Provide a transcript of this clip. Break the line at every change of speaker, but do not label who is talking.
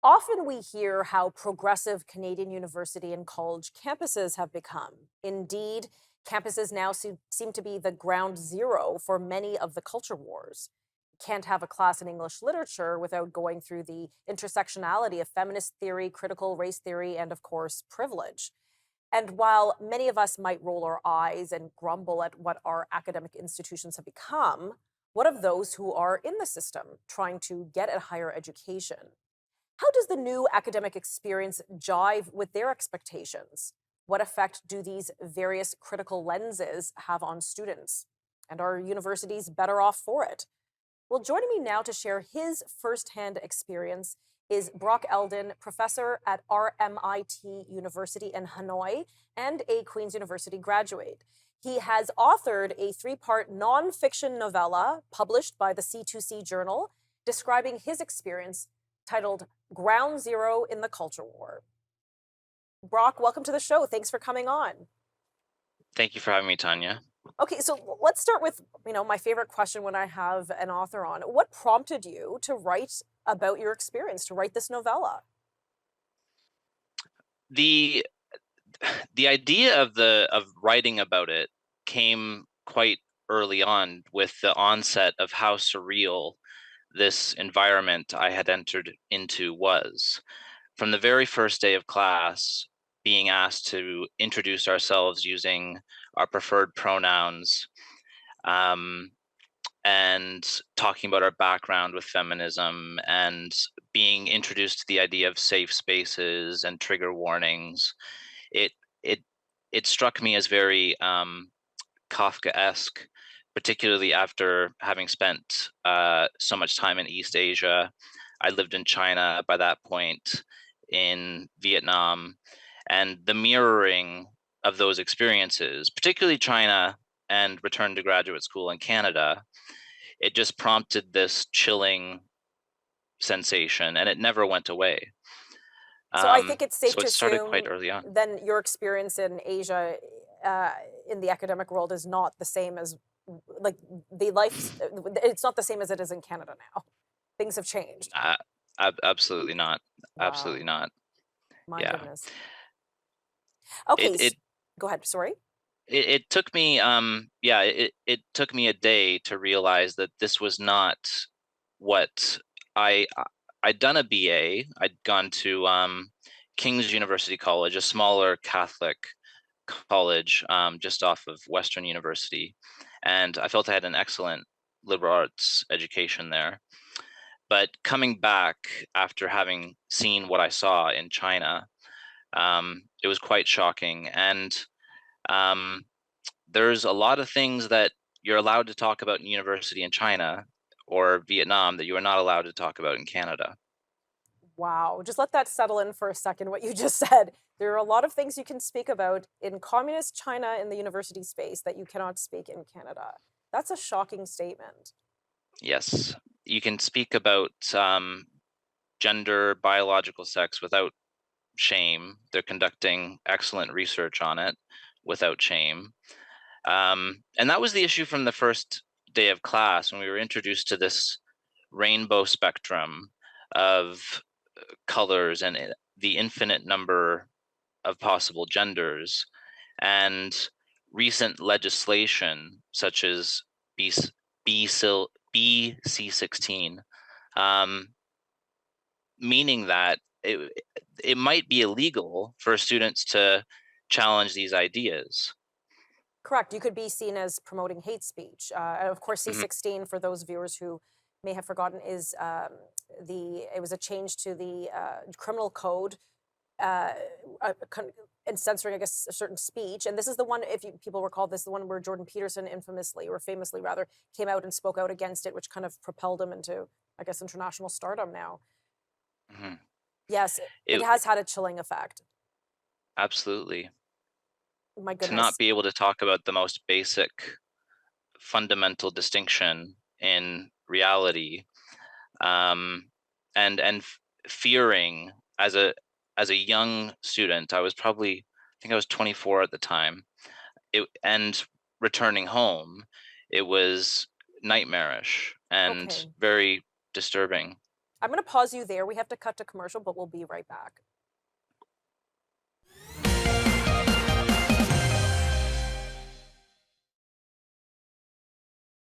Often we hear how progressive Canadian university and college campuses have become. Indeed, campuses now seem to be the ground zero for many of the culture wars. Can't have a class in English literature without going through the intersectionality of feminist theory, critical race theory, and of course, privilege. And while many of us might roll our eyes and grumble at what our academic institutions have become, what of those who are in the system trying to get a higher education? How does the new academic experience jive with their expectations? What effect do these various critical lenses have on students? And are universities better off for it? Well, joining me now to share his firsthand experience is Brock Eldon, professor at RMIT University in Hanoi and a Queen's University graduate. He has authored a three-part nonfiction novella published by the C2C Journal describing his experience titled Ground Zero in the Culture War. Brock, welcome to the show. Thanks for coming on.
Thank you for having me, Tanya.
Okay, so let's start with, my favorite question when I have an author on. What prompted you to write about your experience, to write this novella?
The idea of writing about it came quite early on with the onset of how surreal this environment I had entered into was. From the very first day of class, being asked to introduce ourselves using our preferred pronouns, and talking about our background with feminism, and being introduced to the idea of safe spaces and trigger warnings, it it it struck me as very Kafkaesque, particularly after having spent so much time in East Asia. I lived in China by that point, in Vietnam, and the mirroring of those experiences, particularly China and return to graduate school in Canada, it just prompted this chilling sensation, and it never went away.
So I think it's safe
So
to
it started quite
assume
early on.
then your experience in Asia, in the academic world is not the same as like the life. It's not the same as it is in Canada now. Things have changed.
Uh, Absolutely not. Absolutely
Wow,
not.
my
Yeah.
goodness. Okay,
It it
go ahead. Sorry.
it took me it took me a day to realize that this was not what I'd done a BA. I'd gone to King's University College, a smaller Catholic college just off of Western University, and I felt I had an excellent liberal arts education there. But coming back after having seen what I saw in China, it was quite shocking. And um, there's a lot of things that you're allowed to talk about in university in China or Vietnam that you are not allowed to talk about in Canada.
Wow, just let that settle in for a second, what you just said. There are a lot of things you can speak about in communist China in the university space that you cannot speak in Canada. That's a shocking statement.
Yes, you can speak about gender, biological sex without shame. They're conducting excellent research on it without shame. And that was the issue from the first day of class when we were introduced to this rainbow spectrum of colors and the infinite number of possible genders, and recent legislation such as B, BC16, um, meaning that it might be illegal for students to challenge these ideas.
Correct. You could be seen as promoting hate speech. And of course,
Mhm.
C16, for those viewers who may have forgotten, is it was a change to the criminal code uh, uh, con- and censoring, I guess, a certain speech. And this is the one, if people recall, this is the one where Jordan Peterson infamously, or famously rather, came out and spoke out against it, which kind of propelled him into, I guess, international stardom now.
Mhm.
Yes, it
It
has had a chilling effect.
absolutely.
My
To not
goodness.
be able to talk about the most basic fundamental distinction in reality, um, and fearing as a young student. I think I was 24 at the time. And returning home, it was nightmarish and
Okay.
very disturbing.
I'm going to pause you there. We have to cut to commercial, but we'll be right back.